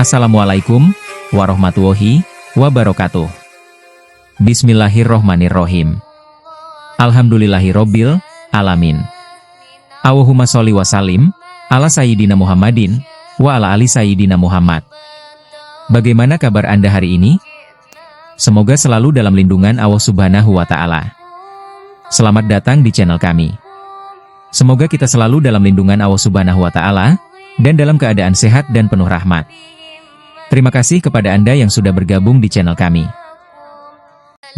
Assalamualaikum warahmatullahi wabarakatuh. Bismillahirrohmanirrohim. Alhamdulillahirobbil alamin. Allahumma sholli wa sallim ala sayyidina Muhammadin wa ala ali sayyidina Muhammad. Bagaimana kabar Anda hari ini? Semoga selalu dalam lindungan Allah Subhanahu wa Ta'ala. Selamat datang di channel kami. Semoga kita selalu dalam lindungan Allah Subhanahu wa Ta'ala dan dalam keadaan sehat dan penuh rahmat. Terima kasih kepada Anda yang sudah bergabung di channel kami.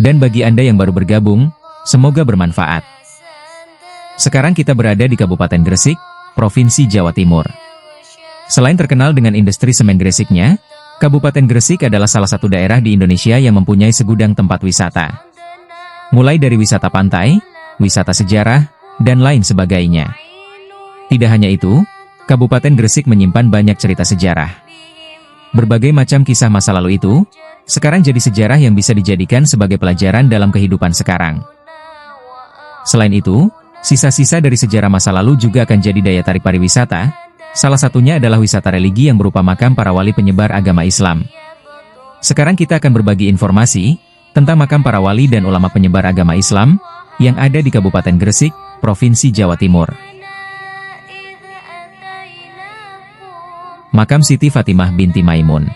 Dan bagi Anda yang baru bergabung, semoga bermanfaat. Sekarang kita berada di Kabupaten Gresik, Provinsi Jawa Timur. Selain terkenal dengan industri semen Gresiknya, Kabupaten Gresik adalah salah satu daerah di Indonesia yang mempunyai segudang tempat wisata. Mulai dari wisata pantai, wisata sejarah, dan lain sebagainya. Tidak hanya itu, Kabupaten Gresik menyimpan banyak cerita sejarah. Berbagai macam kisah masa lalu itu, sekarang jadi sejarah yang bisa dijadikan sebagai pelajaran dalam kehidupan sekarang. Selain itu, sisa-sisa dari sejarah masa lalu juga akan jadi daya tarik pariwisata, salah satunya adalah wisata religi yang berupa makam para wali penyebar agama Islam. Sekarang kita akan berbagi informasi tentang makam para wali dan ulama penyebar agama Islam yang ada di Kabupaten Gresik, Provinsi Jawa Timur. Makam Siti Fatimah binti Maimun.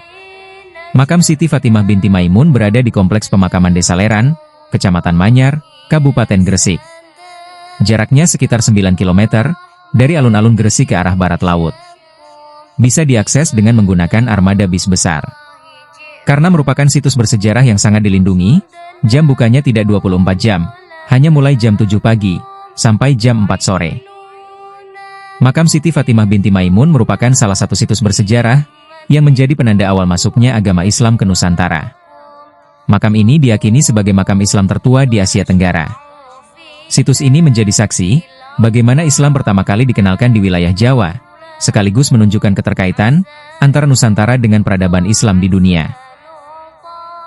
Makam Siti Fatimah binti Maimun berada di Kompleks Pemakaman Desa Leran, Kecamatan Manyar, Kabupaten Gresik. Jaraknya sekitar 9 km dari alun-alun Gresik ke arah barat laut. Bisa diakses dengan menggunakan armada bis besar. Karena merupakan situs bersejarah yang sangat dilindungi, jam bukanya tidak 24 jam, hanya mulai jam 7 pagi sampai jam 4 sore. Makam Siti Fatimah binti Maimun merupakan salah satu situs bersejarah yang menjadi penanda awal masuknya agama Islam ke Nusantara. Makam ini diyakini sebagai makam Islam tertua di Asia Tenggara. Situs ini menjadi saksi bagaimana Islam pertama kali dikenalkan di wilayah Jawa, sekaligus menunjukkan keterkaitan antara Nusantara dengan peradaban Islam di dunia.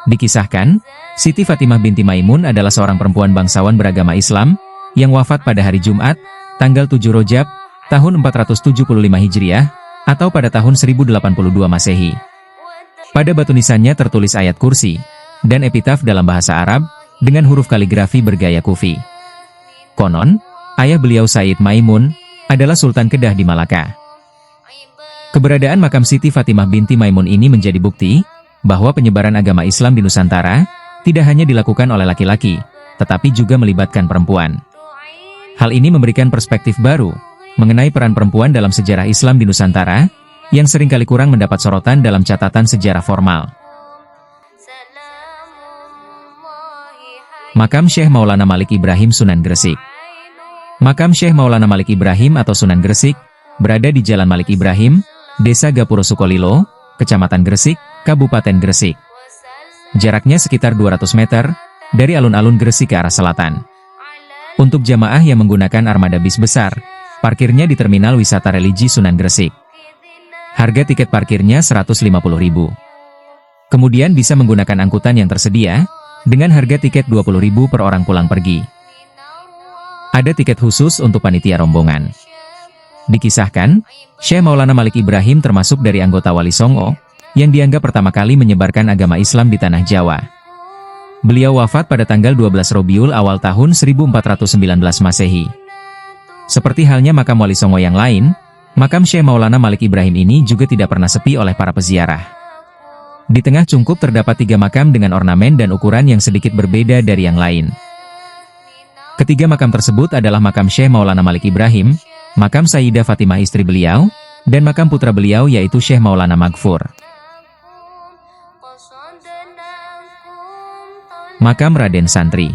Dikisahkan, Siti Fatimah binti Maimun adalah seorang perempuan bangsawan beragama Islam yang wafat pada hari Jumat, tanggal 7 Rojab, tahun 475 Hijriah, atau pada tahun 1082 Masehi. Pada batu nisannya tertulis ayat kursi, dan epitaf dalam bahasa Arab, dengan huruf kaligrafi bergaya Kufi. Konon, ayah beliau Said Maimun, adalah Sultan Kedah di Malaka. Keberadaan makam Siti Fatimah binti Maimun ini menjadi bukti, bahwa penyebaran agama Islam di Nusantara, tidak hanya dilakukan oleh laki-laki, tetapi juga melibatkan perempuan. Hal ini memberikan perspektif baru, mengenai peran perempuan dalam sejarah Islam di Nusantara, yang seringkali kurang mendapat sorotan dalam catatan sejarah formal. Makam Syekh Maulana Malik Ibrahim Sunan Gresik. Makam Syekh Maulana Malik Ibrahim atau Sunan Gresik, berada di Jalan Malik Ibrahim, Desa Gapuro Sukolilo, Kecamatan Gresik, Kabupaten Gresik. Jaraknya sekitar 200 meter, dari alun-alun Gresik ke arah selatan. Untuk jamaah yang menggunakan armada bis besar, parkirnya di Terminal Wisata Religi Sunan Gresik. Harga tiket parkirnya Rp150.000. Kemudian bisa menggunakan angkutan yang tersedia, dengan harga tiket Rp20.000 per orang pulang pergi. Ada tiket khusus untuk panitia rombongan. Dikisahkan, Syekh Maulana Malik Ibrahim termasuk dari anggota Wali Songo, yang dianggap pertama kali menyebarkan agama Islam di Tanah Jawa. Beliau wafat pada tanggal 12 Rabiul Awal tahun 1419 Masehi. Seperti halnya makam Wali Songo yang lain, makam Syekh Maulana Malik Ibrahim ini juga tidak pernah sepi oleh para peziarah. Di tengah cungkup terdapat 3 makam dengan ornamen dan ukuran yang sedikit berbeda dari yang lain. Ketiga makam tersebut adalah makam Syekh Maulana Malik Ibrahim, makam Sayyidah Fatimah istri beliau, dan makam putra beliau yaitu Syekh Maulana Maghfur. Makam Raden Santri.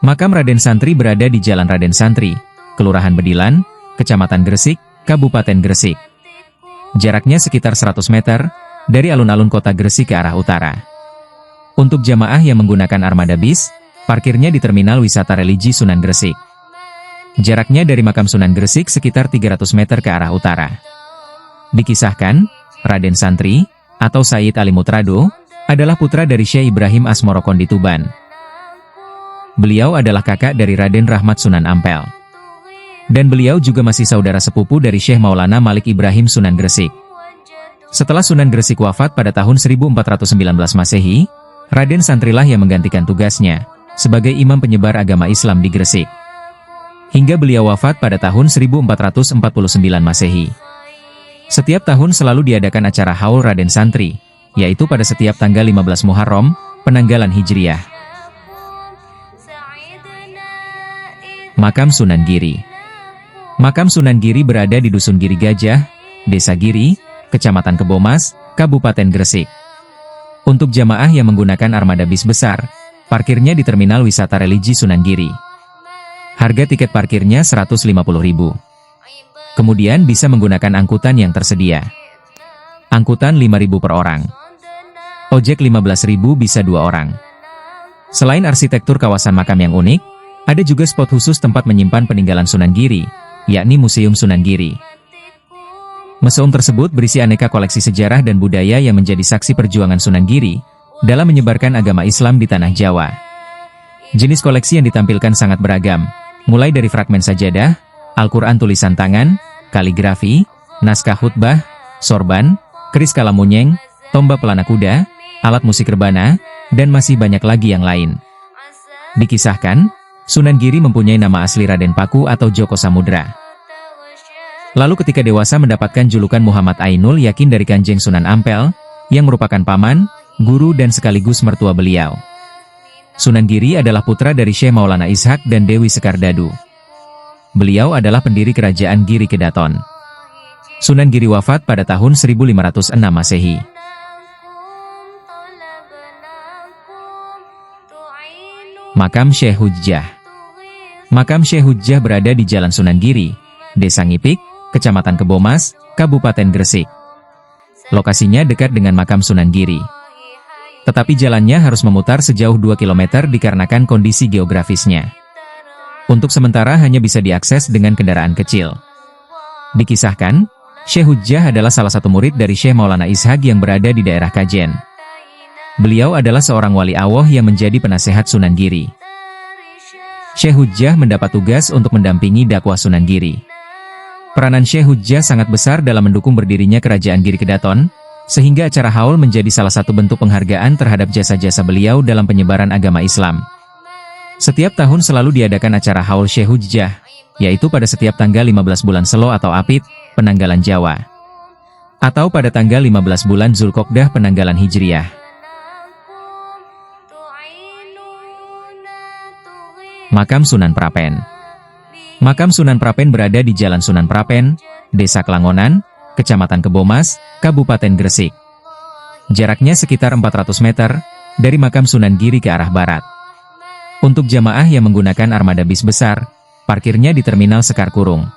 Makam Raden Santri berada di Jalan Raden Santri, Kelurahan Bedilan, Kecamatan Gresik, Kabupaten Gresik. Jaraknya sekitar 100 meter, dari alun-alun kota Gresik ke arah utara. Untuk jamaah yang menggunakan armada bis, parkirnya di Terminal Wisata Religi Sunan Gresik. Jaraknya dari makam Sunan Gresik sekitar 300 meter ke arah utara. Dikisahkan, Raden Santri, atau Said Ali Mutrado, adalah putra dari Syekh Ibrahim Asmorokon di Tuban. Beliau adalah kakak dari Raden Rahmat Sunan Ampel. Dan beliau juga masih saudara sepupu dari Syekh Maulana Malik Ibrahim Sunan Gresik. Setelah Sunan Gresik wafat pada tahun 1419 Masehi, Raden Santrilah yang menggantikan tugasnya sebagai imam penyebar agama Islam di Gresik. Hingga beliau wafat pada tahun 1449 Masehi. Setiap tahun selalu diadakan acara Haul Raden Santri, yaitu pada setiap tanggal 15 Muharram, penanggalan Hijriah. Makam Sunan Giri. Makam Sunan Giri berada di Dusun Giri Gajah, Desa Giri, Kecamatan Kebomas, Kabupaten Gresik. Untuk jamaah yang menggunakan armada bis besar, parkirnya di Terminal Wisata Religi Sunan Giri. Harga tiket parkirnya Rp150.000. Kemudian bisa menggunakan angkutan yang tersedia. Angkutan Rp5.000 per orang. Ojek Rp15.000 bisa 2 orang. Selain arsitektur kawasan makam yang unik, ada juga spot khusus tempat menyimpan peninggalan Sunan Giri, yakni Museum Sunan Giri. Museum tersebut berisi aneka koleksi sejarah dan budaya yang menjadi saksi perjuangan Sunan Giri dalam menyebarkan agama Islam di tanah Jawa. Jenis koleksi yang ditampilkan sangat beragam, mulai dari fragmen sajadah, Al-Quran tulisan tangan, kaligrafi, naskah khutbah, sorban, keris kalamunyeng, tombak pelana kuda, alat musik rebana, dan masih banyak lagi yang lain. Dikisahkan, Sunan Giri mempunyai nama asli Raden Paku atau Joko Samudra. Lalu ketika dewasa mendapatkan julukan Muhammad Ainul Yakin dari Kanjeng Sunan Ampel, yang merupakan paman, guru dan sekaligus mertua beliau. Sunan Giri adalah putra dari Syekh Maulana Ishak dan Dewi Sekardadu. Beliau adalah pendiri kerajaan Giri Kedaton. Sunan Giri wafat pada tahun 1506 Masehi. Makam Syekh Hujjah. Makam Syekh Hujjah berada di Jalan Sunan Giri, Desa Ngipik, Kecamatan Kebomas, Kabupaten Gresik. Lokasinya dekat dengan makam Sunan Giri. Tetapi jalannya harus memutar sejauh 2 km dikarenakan kondisi geografisnya. Untuk sementara hanya bisa diakses dengan kendaraan kecil. Dikisahkan, Syekh Hujjah adalah salah satu murid dari Syekh Maulana Ishak yang berada di daerah Kajen. Beliau adalah seorang wali Allah yang menjadi penasehat Sunan Giri. Syekh Hujjah mendapat tugas untuk mendampingi dakwah Sunan Giri. Peranan Syekh Hujjah sangat besar dalam mendukung berdirinya kerajaan Giri Kedaton, sehingga acara haul menjadi salah satu bentuk penghargaan terhadap jasa-jasa beliau dalam penyebaran agama Islam. Setiap tahun selalu diadakan acara haul Syekh Hujjah, yaitu pada setiap tanggal 15 bulan Selo atau Apit, penanggalan Jawa. Atau pada tanggal 15 bulan Zulqokdah penanggalan Hijriah. Makam Sunan Prapen. Makam Sunan Prapen berada di Jalan Sunan Prapen, Desa Kelangonan, Kecamatan Kebomas, Kabupaten Gresik. Jaraknya sekitar 400 meter dari makam Sunan Giri ke arah barat. Untuk jamaah yang menggunakan armada bis besar, parkirnya di Terminal Sekar Kurung.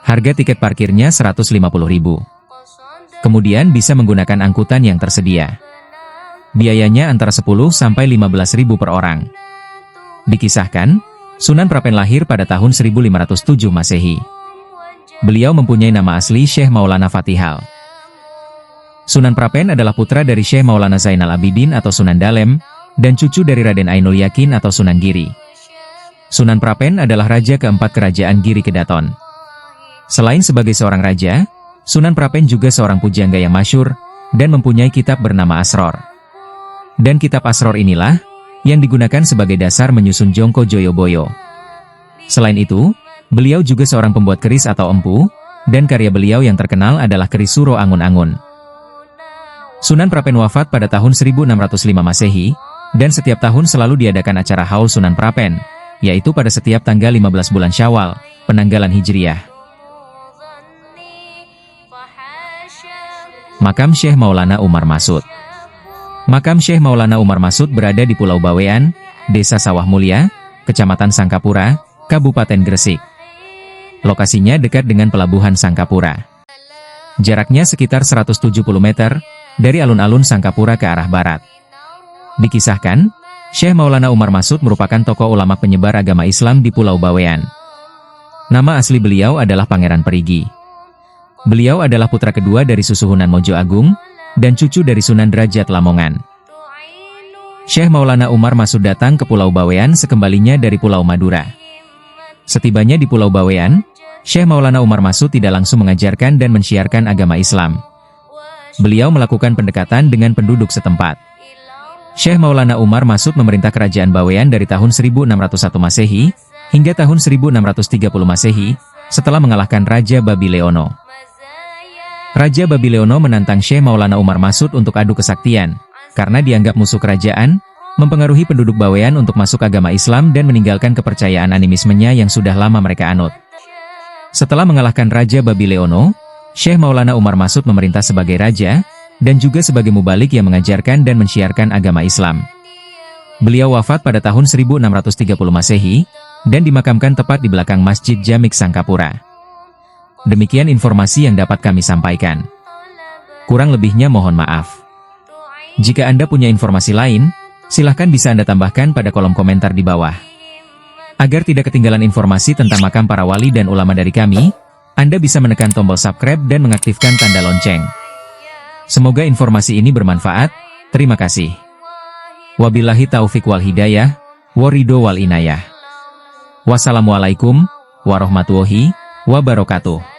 Harga tiket parkirnya Rp150.000. Kemudian bisa menggunakan angkutan yang tersedia. Biayanya antara 10 sampai 15.000 per orang. Dikisahkan, Sunan Prapen lahir pada tahun 1507 Masehi. Beliau mempunyai nama asli Syekh Maulana Fatihal. Sunan Prapen adalah putra dari Syekh Maulana Zainal Abidin atau Sunan Dalem, dan cucu dari Raden Ainul Yakin atau Sunan Giri. Sunan Prapen adalah raja keempat kerajaan Giri Kedaton. Selain sebagai seorang raja, Sunan Prapen juga seorang pujangga yang masyhur, dan mempunyai kitab bernama Asror. Dan kitab Asror inilah yang digunakan sebagai dasar menyusun Jongko Joyoboyo. Selain itu, beliau juga seorang pembuat keris atau empu, dan karya beliau yang terkenal adalah keris Suro Angun-Angun. Sunan Prapen wafat pada tahun 1605 Masehi, dan setiap tahun selalu diadakan acara haul Sunan Prapen, yaitu pada setiap tanggal 15 bulan Syawal, penanggalan Hijriah. Makam Syekh Maulana Umar Masud. Makam Syekh Maulana Umar Masud berada di Pulau Bawean, Desa Sawah Mulia, Kecamatan Sangkapura, Kabupaten Gresik. Lokasinya dekat dengan Pelabuhan Sangkapura. Jaraknya sekitar 170 meter dari alun-alun Sangkapura ke arah barat. Dikisahkan, Syekh Maulana Umar Masud merupakan tokoh ulama penyebar agama Islam di Pulau Bawean. Nama asli beliau adalah Pangeran Perigi. Beliau adalah putra kedua dari Susuhunan Mojo Agung, dan cucu dari Sunan Derajat Lamongan. Syekh Maulana Umar Masud datang ke Pulau Bawean sekembalinya dari Pulau Madura. Setibanya di Pulau Bawean, Syekh Maulana Umar Masud tidak langsung mengajarkan dan mensyiarkan agama Islam. beliau melakukan pendekatan dengan penduduk setempat. Syekh Maulana Umar Masud memerintah kerajaan Bawean dari tahun 1601 Masehi hingga tahun 1630 Masehi, setelah mengalahkan Raja Babileono. Raja Babileono menantang Syekh Maulana Umar Masud untuk adu kesaktian, karena dianggap musuh kerajaan, mempengaruhi penduduk Bawean untuk masuk agama Islam dan meninggalkan kepercayaan animismenya yang sudah lama mereka anut. Setelah mengalahkan Raja Babileono, Syekh Maulana Umar Masud memerintah sebagai raja, dan juga sebagai mubalik yang mengajarkan dan mensiarkan agama Islam. Beliau wafat pada tahun 1630 Masehi, dan dimakamkan tepat di belakang Masjid Jamik Sangkapura. Demikian informasi yang dapat kami sampaikan. Kurang lebihnya mohon maaf. Jika Anda punya informasi lain, silahkan bisa Anda tambahkan pada kolom komentar di bawah. Agar tidak ketinggalan informasi tentang makam para wali dan ulama dari kami, Anda bisa menekan tombol subscribe dan mengaktifkan tanda lonceng. Semoga informasi ini bermanfaat. Terima kasih. Wabillahi taufiq wal hidayah, waridho wal inayah. Wassalamualaikum warahmatullahi wabarakatuh.